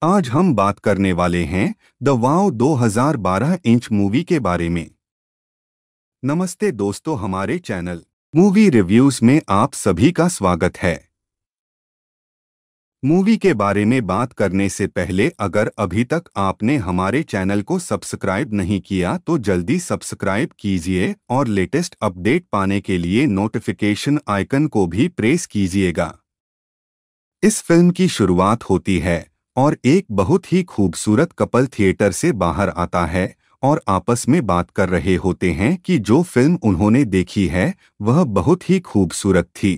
आज हम बात करने वाले हैं द वाव 2012 इंच मूवी के बारे में। नमस्ते दोस्तों, हमारे चैनल मूवी रिव्यूज में आप सभी का स्वागत है। मूवी के बारे में बात करने से पहले अगर अभी तक आपने हमारे चैनल को सब्सक्राइब नहीं किया तो जल्दी सब्सक्राइब कीजिए और लेटेस्ट अपडेट पाने के लिए नोटिफिकेशन आइकन को भी प्रेस कीजिएगा। इस फिल्म की शुरुआत होती है और एक बहुत ही खूबसूरत कपल थिएटर से बाहर आता है और आपस में बात कर रहे होते हैं कि जो फिल्म उन्होंने देखी है वह बहुत ही खूबसूरत थी।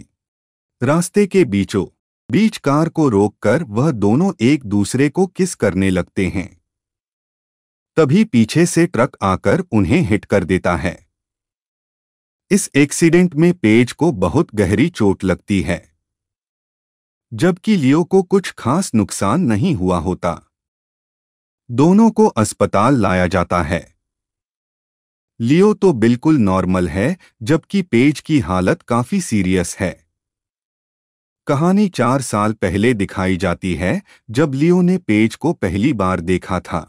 रास्ते के बीचों बीच कार को रोककर वह दोनों एक दूसरे को किस करने लगते हैं। तभी पीछे से ट्रक आकर उन्हें हिट कर देता है। इस एक्सीडेंट में पेज को बहुत गहरी चोट लगती है, जबकि लियो को कुछ खास नुकसान नहीं हुआ होता। दोनों को अस्पताल लाया जाता है। लियो तो बिल्कुल नॉर्मल है, जबकि पेज की हालत काफी सीरियस है। कहानी 4 साल पहले दिखाई जाती है, जब लियो ने पेज को पहली बार देखा था।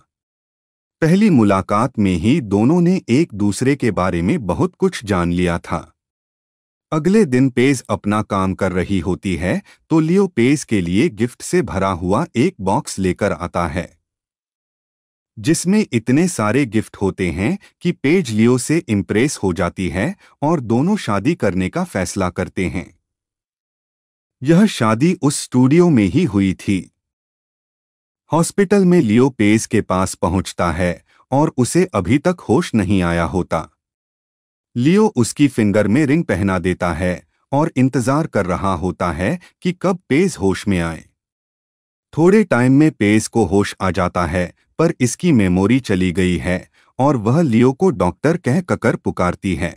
पहली मुलाकात में ही दोनों ने एक दूसरे के बारे में बहुत कुछ जान लिया था। अगले दिन पेज अपना काम कर रही होती है तो लियो पेज के लिए गिफ्ट से भरा हुआ एक बॉक्स लेकर आता है, जिसमें इतने सारे गिफ्ट होते हैं कि पेज लियो से इम्प्रेस हो जाती है और दोनों शादी करने का फैसला करते हैं। यह शादी उस स्टूडियो में ही हुई थी। हॉस्पिटल में लियो पेज के पास पहुंचता है और उसे अभी तक होश नहीं आया होता। लियो उसकी फिंगर में रिंग पहना देता है और इंतजार कर रहा होता है कि कब पेज होश में आए। थोड़े टाइम में पेज को होश आ जाता है, पर इसकी मेमोरी चली गई है और वह लियो को डॉक्टर कह ककर पुकारती है।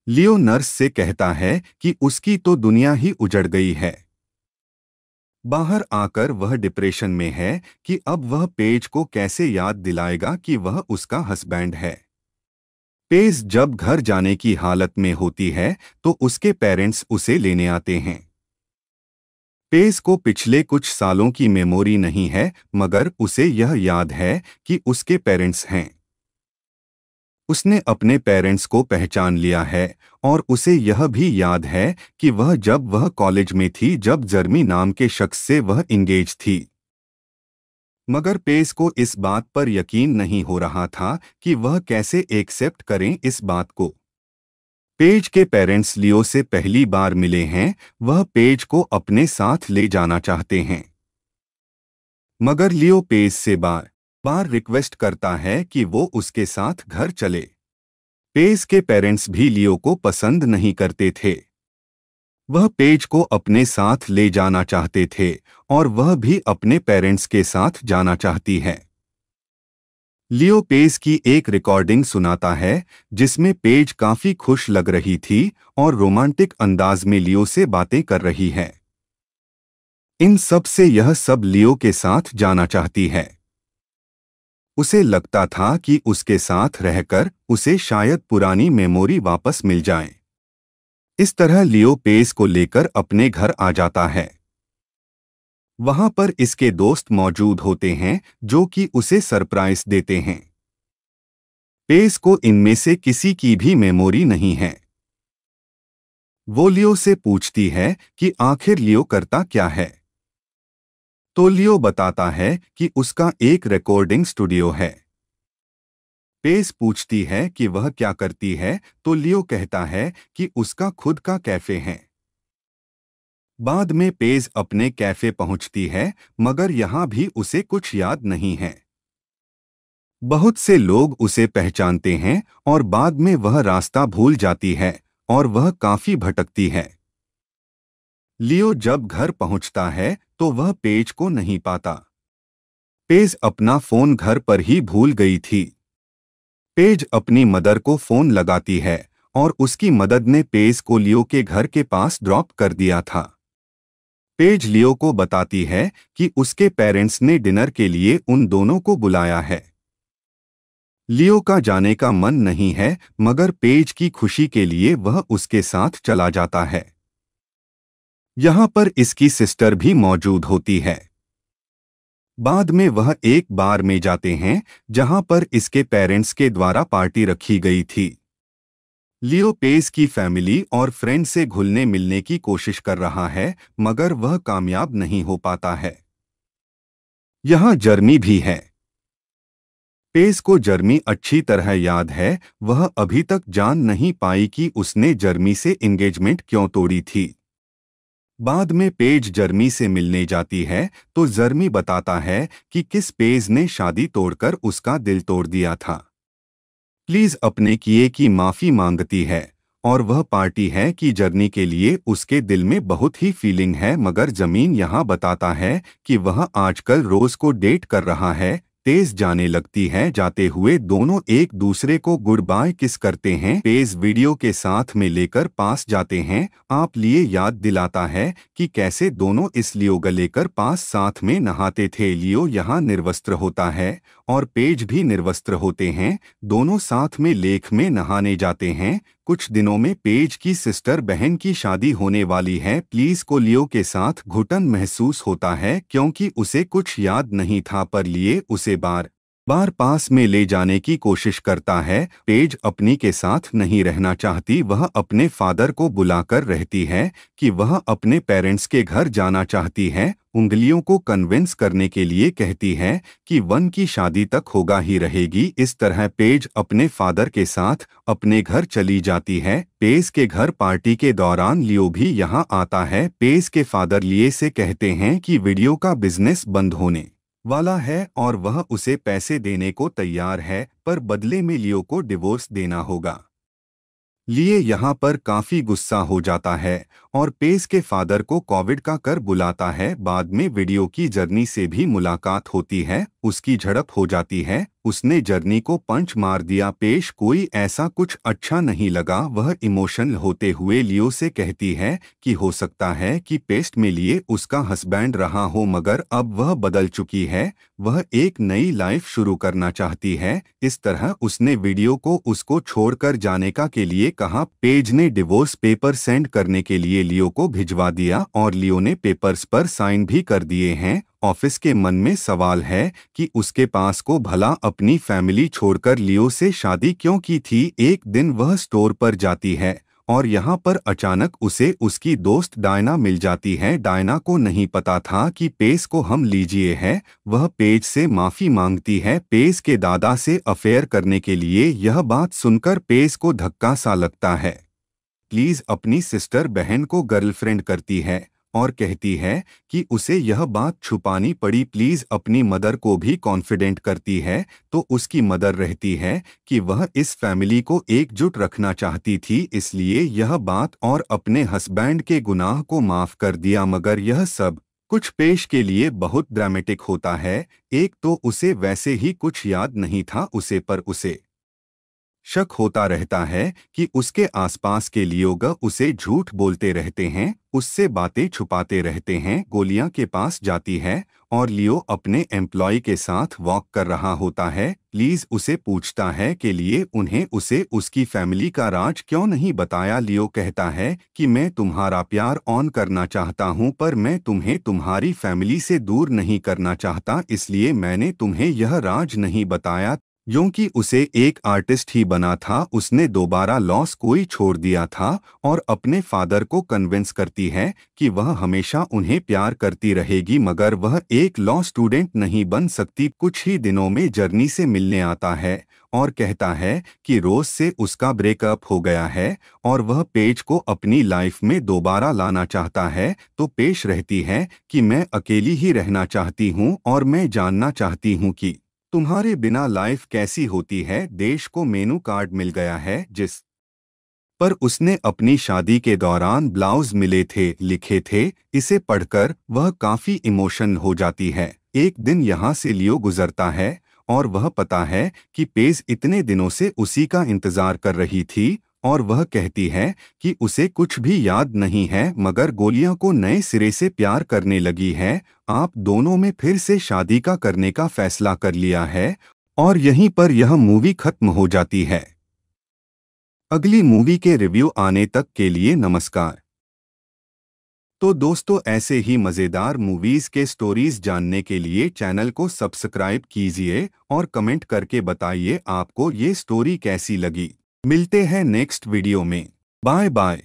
लियो नर्स से कहता है कि उसकी तो दुनिया ही उजड़ गई है। बाहर आकर वह डिप्रेशन में है कि अब वह पेज को कैसे याद दिलाएगा कि वह उसका हस्बैंड है। पेज जब घर जाने की हालत में होती है तो उसके पेरेंट्स उसे लेने आते हैं। पेज को पिछले कुछ सालों की मेमोरी नहीं है, मगर उसे यह याद है कि उसके पेरेंट्स हैं। उसने अपने पेरेंट्स को पहचान लिया है और उसे यह भी याद है कि जब वह कॉलेज में थी, जब जर्मी नाम के शख्स से वह इंगेज थी। मगर पेज को इस बात पर यकीन नहीं हो रहा था कि वह कैसे एक्सेप्ट करें इस बात को। पेज के पेरेंट्स लियो से पहली बार मिले हैं, वह पेज को अपने साथ ले जाना चाहते हैं। मगर लियो पेज से बार बार रिक्वेस्ट करता है कि वो उसके साथ घर चले। पेज के पेरेंट्स भी लियो को पसंद नहीं करते थे। वह पेज को अपने साथ ले जाना चाहते थे और वह भी अपने पेरेंट्स के साथ जाना चाहती है। लियो पेज की एक रिकॉर्डिंग सुनाता है जिसमें पेज काफी खुश लग रही थी और रोमांटिक अंदाज में लियो से बातें कर रही है। इन सब से यह सब लियो के साथ जाना चाहती है। उसे लगता था कि उसके साथ रहकर उसे शायद पुरानी मेमोरी वापस मिल जाए। इस तरह लियो पेज को लेकर अपने घर आ जाता है। वहां पर इसके दोस्त मौजूद होते हैं जो कि उसे सरप्राइज देते हैं। पेज को इनमें से किसी की भी मेमोरी नहीं है। वो लियो से पूछती है कि आखिर लियो करता क्या है, तो लियो बताता है कि उसका एक रिकॉर्डिंग स्टूडियो है। पेज पूछती है कि वह क्या करती है, तो लियो कहता है कि उसका खुद का कैफे है। बाद में पेज अपने कैफे पहुंचती है, मगर यहां भी उसे कुछ याद नहीं है। बहुत से लोग उसे पहचानते हैं और बाद में वह रास्ता भूल जाती है और वह काफी भटकती है। लियो जब घर पहुंचता है तो वह पेज को नहीं पाता। पेज अपना फोन घर पर ही भूल गई थी। पेज अपनी मदर को फोन लगाती है और उसकी मदद ने पेज को लियो के घर के पास ड्रॉप कर दिया था। पेज लियो को बताती है कि उसके पेरेंट्स ने डिनर के लिए उन दोनों को बुलाया है। लियो का जाने का मन नहीं है, मगर पेज की खुशी के लिए वह उसके साथ चला जाता है। यहाँ पर इसकी सिस्टर भी मौजूद होती है। बाद में वह एक बार में जाते हैं जहां पर इसके पेरेंट्स के द्वारा पार्टी रखी गई थी। लियो पेस की फैमिली और फ्रेंड से घुलने मिलने की कोशिश कर रहा है मगर वह कामयाब नहीं हो पाता है। यहाँ जर्मी भी है। पेस को जर्मी अच्छी तरह याद है, वह अभी तक जान नहीं पाई कि उसने जर्मी से एंगेजमेंट क्यों तोड़ी थी। बाद में पेज जर्मी से मिलने जाती है तो जर्मी बताता है कि किस पेज ने शादी तोड़कर उसका दिल तोड़ दिया था। प्लीज अपने किए की माफी मांगती है और वह पार्टी है कि जर्नी के लिए उसके दिल में बहुत ही फीलिंग है मगर जमीन यहाँ बताता है कि वह आजकल रोज को डेट कर रहा है। तेज जाने लगती है, जाते हुए दोनों एक दूसरे को गुड बाय किस करते हैं। पेज वीडियो के साथ में लेकर पास जाते हैं, आप लिए याद दिलाता है कि कैसे दोनों इस लियो लेकर पास साथ में नहाते थे। लियो यहाँ निर्वस्त्र होता है और पेज भी निर्वस्त्र होते हैं, दोनों साथ में लेक में नहाने जाते हैं। कुछ दिनों में पेज की सिस्टर बहन की शादी होने वाली है। प्लीज को लियो के साथ घुटन महसूस होता है क्योंकि उसे कुछ याद नहीं था पर लिए उसे बार बार पास में ले जाने की कोशिश करता है। पेज अपनी के साथ नहीं रहना चाहती, वह अपने फादर को बुलाकर रहती है कि वह अपने पेरेंट्स के घर जाना चाहती है। उंगलियों को कन्विंस करने के लिए कहती है कि वन की शादी तक होगा ही रहेगी। इस तरह पेज अपने फादर के साथ अपने घर चली जाती है। पेज के घर पार्टी के दौरान लियो भी यहाँ आता है। पेज के फादर लिए से कहते हैं कि वीडियो का बिजनेस बंद होने वाला है और वह उसे पैसे देने को तैयार है पर बदले में लियो को डिवोर्स देना होगा। लिए यहाँ पर काफी गुस्सा हो जाता है और पेस के फादर को कोविड का कर बुलाता है। बाद में वीडियो की जर्नी से भी मुलाकात होती है, उसकी झड़प हो जाती है, उसने जर्नी को पंच मार दिया। पेश कोई ऐसा कुछ अच्छा नहीं लगा, वह इमोशनल होते हुए लियो से कहती है कि हो सकता है कि पेस्ट में लिए उसका हस्बैंड रहा हो मगर अब वह बदल चुकी है, वह एक नई लाइफ शुरू करना चाहती है। इस तरह उसने वीडियो को उसको छोड़कर जाने का के लिए कहा। पेज ने डिवोर्स पेपर सेंड करने के लिए लियो को भिजवा दिया और लियो ने पेपर्स पर साइन भी कर दिए हैं। ऑफिस के मन में सवाल है कि उसके पास को भला अपनी फैमिली छोड़कर लियो से शादी क्यों की थी। एक दिन वह स्टोर पर जाती है और यहाँ पर अचानक उसे उसकी दोस्त डायना मिल जाती है। डायना को नहीं पता था कि पेस को हम लीजिए है। वह पेज से माफी मांगती है। पेज के दादा से अफेयर करने के लिए यह बात सुनकर पेज को धक्का सा लगता है। प्लीज अपनी सिस्टर बहन को गर्लफ्रेंड करती है और कहती है कि उसे यह बात छुपानी पड़ी। प्लीज अपनी मदर को भी कॉन्फिडेंट करती है तो उसकी मदर रहती है कि वह इस फैमिली को एकजुट रखना चाहती थी इसलिए यह बात और अपने हस्बैंड के गुनाह को माफ कर दिया मगर यह सब कुछ पेश के लिए बहुत ड्रामेटिक होता है। एक तो उसे वैसे ही कुछ याद नहीं था उसे पर उसे शक होता रहता है कि उसके आसपास के लोग उसे झूठ बोलते रहते हैं, उससे बातें छुपाते रहते हैं। गोलियां के पास जाती है और लियो अपने एम्प्लॉय के साथ वॉक कर रहा होता है। प्लीज उसे पूछता है कि लिए उन्हें उसे उसकी फैमिली का राज क्यों नहीं बताया। लियो कहता है कि मैं तुम्हारा प्यार ऑन करना चाहता हूं पर मैं तुम्हें तुम्हारी फैमिली से दूर नहीं करना चाहता, इसलिए मैंने तुम्हें यह राज नहीं बताया। क्योंकि उसे एक आर्टिस्ट ही बना था, उसने दोबारा लॉ स्कूल छोड़ दिया था और अपने फादर को कन्विंस करती है कि वह हमेशा उन्हें प्यार करती रहेगी मगर वह एक लॉ स्टूडेंट नहीं बन सकती। कुछ ही दिनों में जर्नी से मिलने आता है और कहता है कि रोज से उसका ब्रेकअप हो गया है और वह पेज को अपनी लाइफ में दोबारा लाना चाहता है। तो पेश रहती है कि मैं अकेली ही रहना चाहती हूँ और मैं जानना चाहती हूँ कि तुम्हारे बिना लाइफ कैसी होती है। देश को मेनू कार्ड मिल गया है जिस पर उसने अपनी शादी के दौरान ब्लाउज मिले थे लिखे थे। इसे पढ़कर वह काफी इमोशनल हो जाती है। एक दिन यहाँ से लियो गुजरता है और वह पता है कि पेज इतने दिनों से उसी का इंतजार कर रही थी और वह कहती है कि उसे कुछ भी याद नहीं है मगर गोलियां को नए सिरे से प्यार करने लगी है। आप दोनों में फिर से शादी का करने का फैसला कर लिया है और यहीं पर यह मूवी खत्म हो जाती है। अगली मूवी के रिव्यू आने तक के लिए नमस्कार। तो दोस्तों ऐसे ही मज़ेदार मूवीज़ के स्टोरीज जानने के लिए चैनल को सब्सक्राइब कीजिए और कमेंट करके बताइए आपको ये स्टोरी कैसी लगी। मिलते हैं नेक्स्ट वीडियो में। Bye bye.